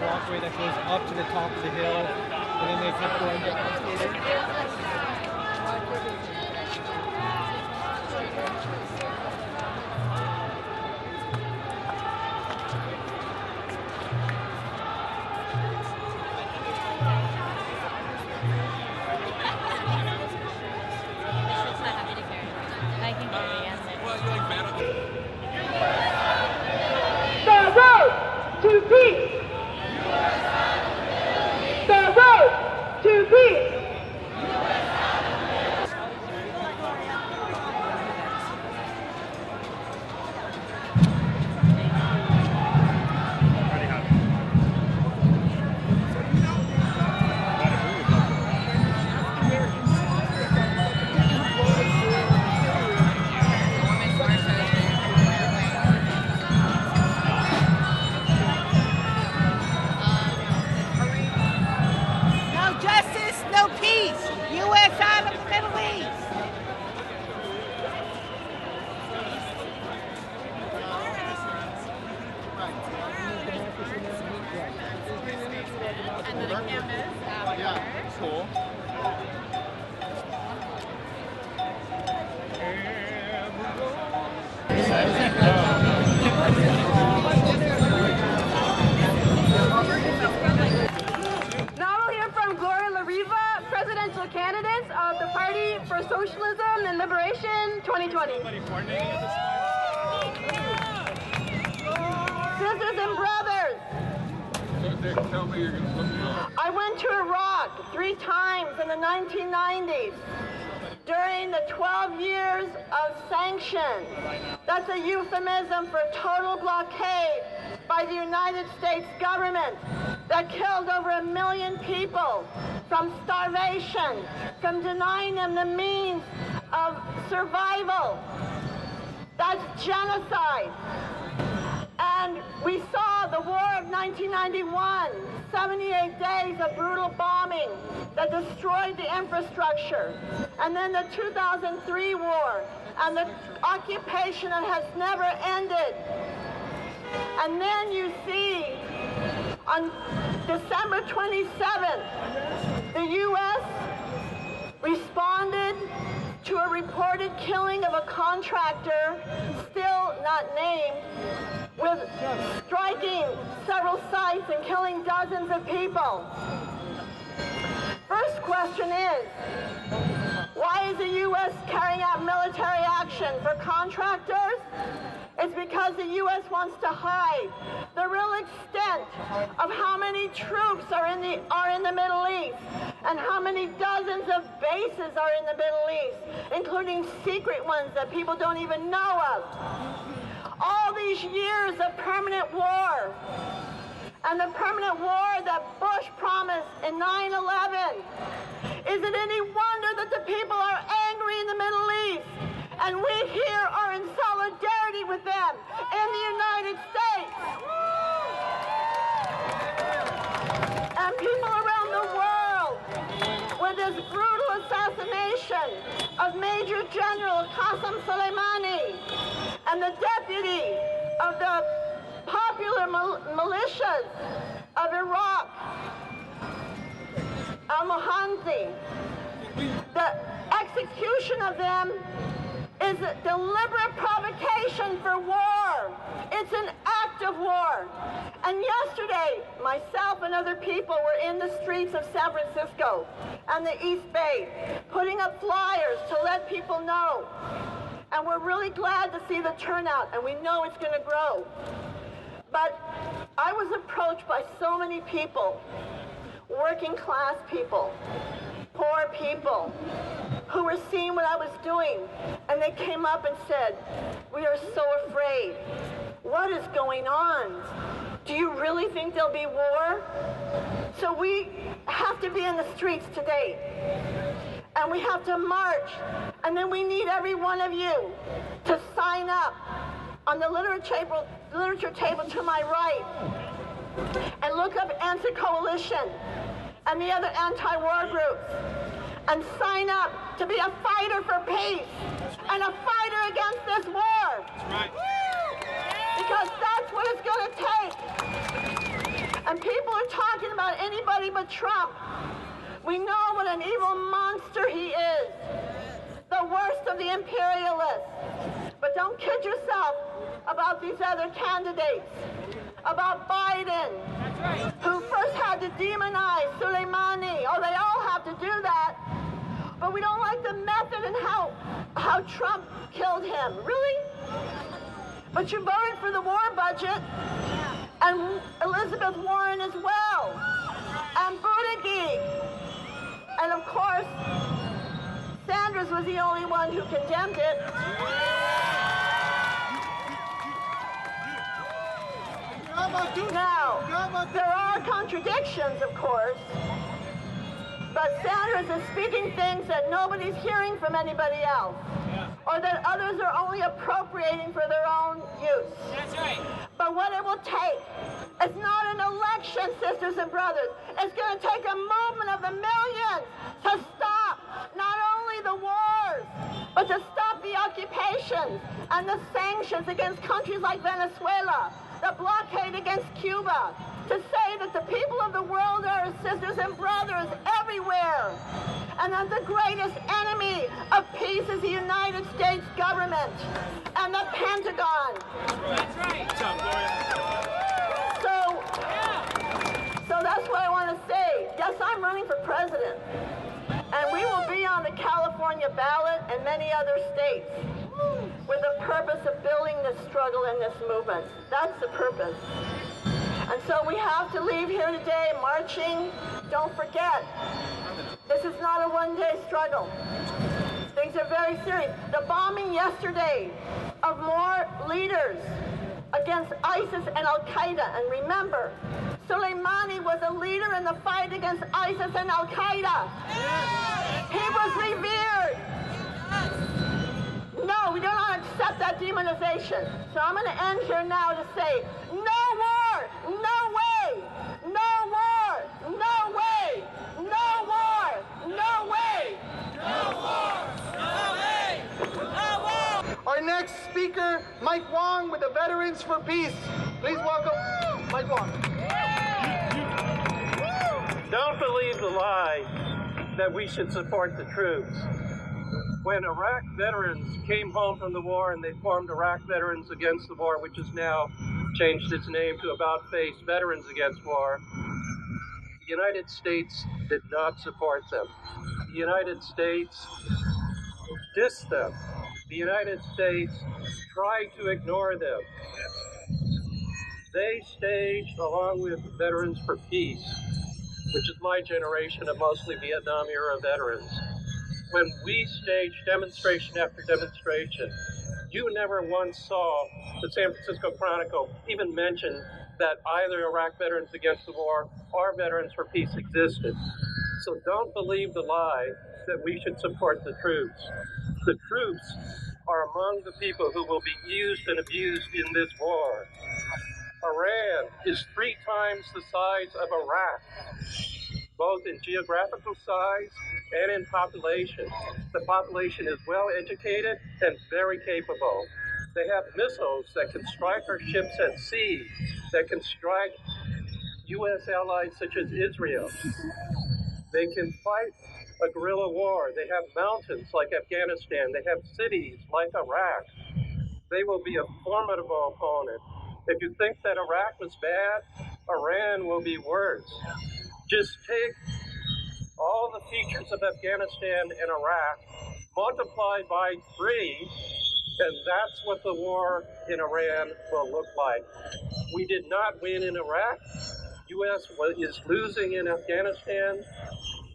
Walkway that goes up to the top of the hill, and then they kept going down. The road to peace. The road to peace. Cool. Now we'll hear from presidential candidates of the Party for Socialism and Liberation 2020. Sisters and brothers, I went to Iraq 3 times in the 1990s during the 12 years of sanctions. That's a euphemism for total blockade by the United States government that killed over 1 million people from starvation, from denying them the means of survival. That's genocide. And we saw the war of 1991, 78 days of brutal bombing that destroyed the infrastructure. And then the 2003 war and the occupation that has never ended. And then you see on December 27th, the U.S. responded to a reported killing of a contractor, still not named, with striking several sites and killing dozens of people. First question is, why is the U.S. carrying out military action for contractors? It's because the U.S. wants to hide the real extent of how many troops are in the Middle East and how many dozens of bases are in the Middle East, including secret ones that people don't even know of. All these years of permanent war and the permanent war that Bush promised in 9/11. Is it any wonder that the people are angry in the Middle East? And we here are in solidarity with them in the United States. And people around the world, with this brutal assassination of Major General Qassem Soleimani and the deputy of the popular militias of Iraq, al-Muhanzi, the execution of them is a deliberate provocation for war. It's an act of war. And yesterday, myself and other people were in the streets of San Francisco and the East Bay, putting up flyers to let people know. And we're really glad to see the turnout, and we know it's going to grow. But I was approached by so many people, working class people, poor people, who were seeing what I was doing and And they came up and said, "We are so afraid. What is going on? Do you really think there'll be war?" So we have to be in the streets today. And we have to march. And then we need every one of you to sign up on the literature table to my right and look up Anti-Coalition and the other anti-war groups and sign up to be a fighter for peace and a fighter against this war. That's right. Because that's what it's going to take. And people are talking about anybody but Trump. We know what an evil monster he is. The worst of the imperialists. But don't kid yourself about these other candidates. About Biden, who first had to demonize Soleimani. Oh, they all have to do that. But we don't like the method and how Trump killed him. Really? But you voted for the war budget, and Elizabeth Warren as well, and Buttigieg. And of course, Sanders was the only one who condemned it. Now, there are contradictions, of course, but Sanders is speaking things that nobody's hearing from anybody else, or that others are only appropriating for their own use. That's right. But what it will take is not an election, sisters and brothers. It's going to take a movement of the millions to stop not only the wars, but to stop the occupations and the sanctions against countries like Venezuela, the blockade against Cuba, to say that the people of the world are sisters and brothers everywhere, and that the greatest enemy of peace is the United States government and the Pentagon. That's right. What's up, Gloria? So that's what I want to say. Yes, I'm running for president, and we will be on the California ballot and many other states with the purpose of building this struggle and this movement. That's the purpose. And so we have to leave here today marching. Don't forget, this is not a one-day struggle. Things are very serious. The bombing yesterday of more leaders against ISIS and Al-Qaeda. And remember, Soleimani was a leader in the fight against ISIS and Al-Qaeda. He was revered. No, we don't accept that demonization. So I'm going to end here now to say, no war, no way, no war, no way, no war, no way. No war! No way! No war! Our next speaker, Mike Wong with the Veterans for Peace. Please welcome Mike Wong. Don't believe the lie that we should support the troops. When Iraq veterans came home from the war and they formed Iraq Veterans Against the War, which has now changed its name to About Face Veterans Against War, the United States did not support them. The United States dissed them. The United States tried to ignore them. They staged, along with Veterans for Peace, which is my generation of mostly Vietnam-era veterans, when we staged demonstration after demonstration, you never once saw the San Francisco Chronicle even mention that either Iraq Veterans Against the War or Veterans for Peace existed. So don't believe the lie that we should support the troops. The troops are among the people who will be used and abused in this war. Iran is 3 times the size of Iraq, both in geographical size and in population. The population is well educated and very capable. They have missiles that can strike our ships at sea, that can strike U.S. allies such as Israel. They can fight a guerrilla war. They have mountains like Afghanistan. They have cities like Iraq. They will be a formidable opponent. If you think that Iraq was bad, Iran will be worse. Just take all the features of Afghanistan and Iraq, multiplied by 3, and that's what the war in Iran will look like. We did not win in Iraq. U.S. is losing in Afghanistan.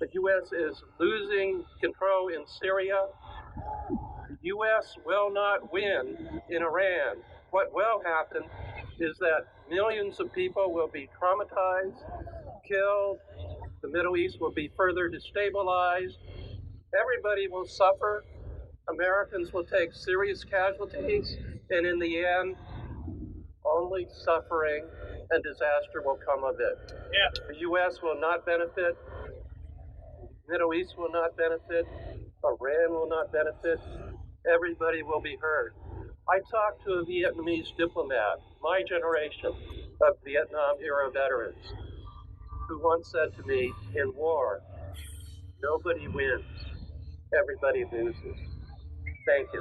The U.S. is losing control in Syria. U.S. will not win in Iran. What will happen is that millions of people will be traumatized, killed, the Middle East will be further destabilized, everybody will suffer, Americans will take serious casualties, and in the end, only suffering and disaster will come of it. Yeah. The U.S. will not benefit, the Middle East will not benefit, Iran will not benefit, everybody will be hurt. I talked to a Vietnamese diplomat, my generation of Vietnam-era veterans, who once said to me, in war, nobody wins, everybody loses. Thank you.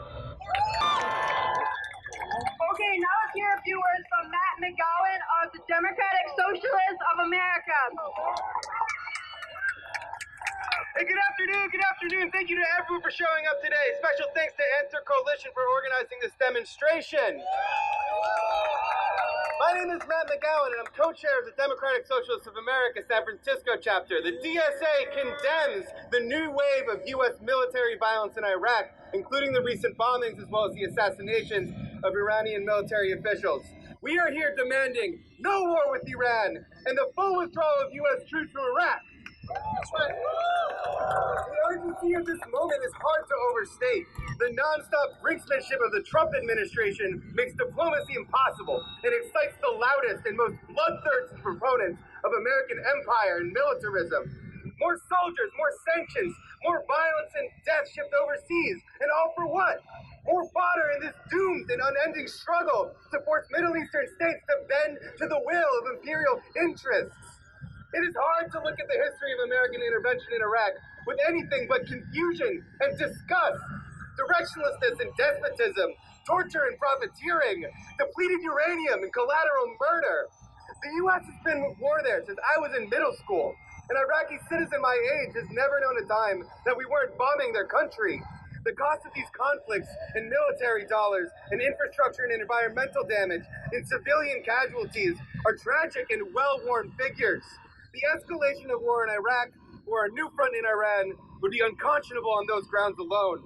Okay, now let's hear a few words from Matt McGowan of the Democratic Socialists of America. Hey, good afternoon. Thank you to everyone for showing up today. Special thanks to Answer Coalition for organizing this demonstration. My name is Matt McGowan, and I'm co-chair of the Democratic Socialists of America San Francisco chapter. The DSA condemns the new wave of U.S. military violence in Iraq, including the recent bombings as well as the assassinations of Iranian military officials. We are here demanding no war with Iran and the full withdrawal of U.S. troops from Iraq. That's right. The urgency of this moment is hard to overstate. The nonstop brinksmanship of the Trump administration makes diplomacy impossible and excites the loudest and most bloodthirsty proponents of American empire and militarism. More soldiers, more sanctions, more violence and death shipped overseas, and all for what? More fodder in this doomed and unending struggle to force Middle Eastern states to bend to the will of imperial interests. It is hard to look at the history of American intervention in Iraq with anything but confusion and disgust, directionlessness and despotism, torture and profiteering, depleted uranium and collateral murder. The U.S. has been at war there since I was in middle school. An Iraqi citizen my age has never known a time that we weren't bombing their country. The cost of these conflicts in military dollars, in infrastructure and environmental damage, in civilian casualties are tragic and well-worn figures. The escalation of war in Iraq or a new front in Iran would be unconscionable on those grounds alone.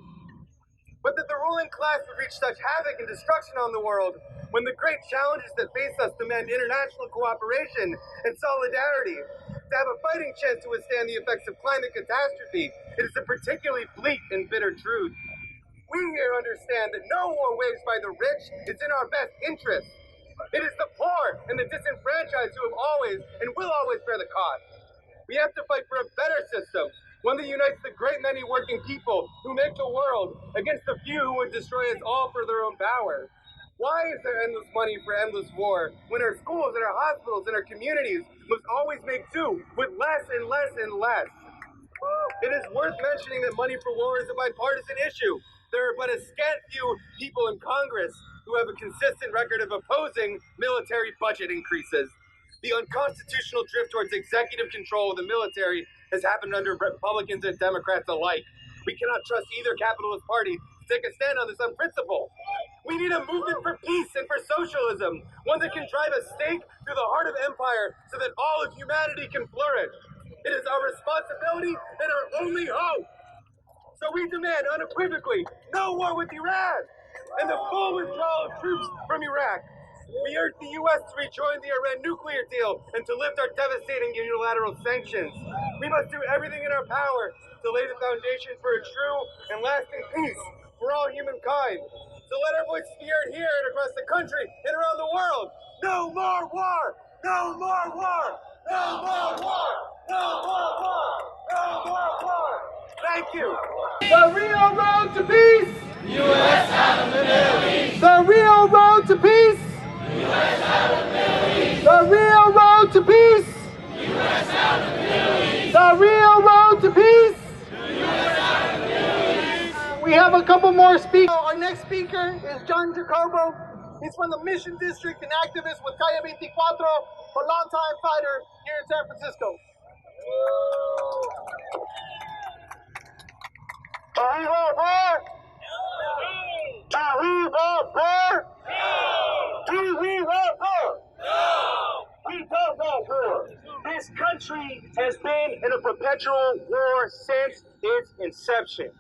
But that the ruling class would reach such havoc and destruction on the world when the great challenges that face us demand international cooperation and solidarity. To have a fighting chance to withstand the effects of climate catastrophe, it is a particularly bleak and bitter truth. We here understand that no war waged by the rich is in our best interest. It is the poor and the disenfranchised who have always and will always bear the cost. We have to fight for a better system, one that unites the great many working people who make the world against the few who would destroy us all for their own power. Why is there endless money for endless war when our schools and our hospitals and our communities must always make do with less and less and less? It is worth mentioning that money for war is a bipartisan issue. There are but a scant few people in Congress who have a consistent record of opposing military budget increases. The unconstitutional drift towards executive control of the military has happened under Republicans and Democrats alike. We cannot trust either capitalist party to take a stand on this unprinciple. We need a movement for peace and for socialism, one that can drive a stake through the heart of empire so that all of humanity can flourish. It is our responsibility and our only hope. So we demand unequivocally no war with Iran and the full withdrawal of troops from Iraq. We urge the U.S. to rejoin the Iran nuclear deal and to lift our devastating unilateral sanctions. We must do everything in our power to lay the foundation for a true and lasting peace for all humankind. So let our voices be heard here and across the country and around the world. No more war! No more war! No more war! No more war! No more war! Thank you. The real road to peace. U.S. out of the Middle East. The real road to peace. U.S. out of the Middle East. The real road to peace. U.S. out of the Middle East. The real road to peace. U.S. out of the Middle East. We have a couple more speakers. Our next speaker is John Jacobo. He's from the Mission District and activist with Calle 24, a longtime fighter here in San Francisco. This country has been in a perpetual war since its inception.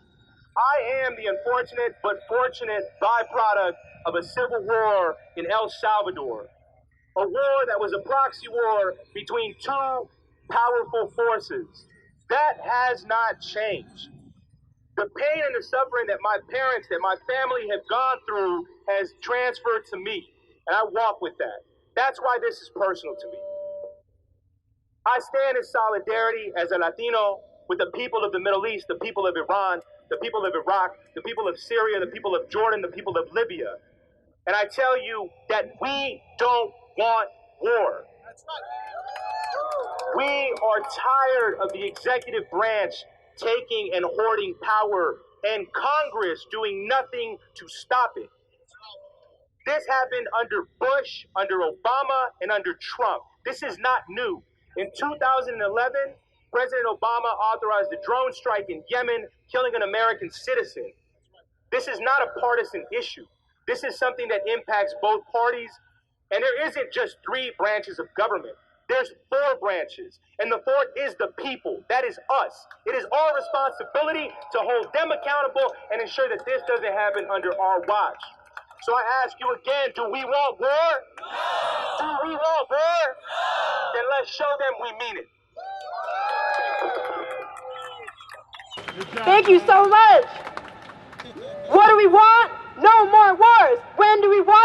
I am the unfortunate but fortunate byproduct of a civil war in El Salvador, a war that was a proxy war between two powerful forces. That has not changed. The pain and the suffering that my parents, that my family have gone through has transferred to me, and I walk with that. That's why this is personal to me. I stand in solidarity as a Latino with the people of the Middle East, the people of Iran, the people of Iraq, the people of Syria, the people of Jordan, the people of Libya. And I tell you that we don't want war. We are tired of the executive branch taking and hoarding power and Congress doing nothing to stop it. This happened under Bush, under Obama, and under Trump. This is not new. In 2011, President Obama authorized a drone strike in Yemen, killing an American citizen. This is not a partisan issue. This is something that impacts both parties. And there isn't just 3 branches of government. There's 4 branches. And the 4th is the people. That is us. It is our responsibility to hold them accountable and ensure that this doesn't happen under our watch. So I ask you again, do we want war? No. Do we want war? No. Then let's show them we mean it. Thank you so much. What do we want? No more wars. When do we want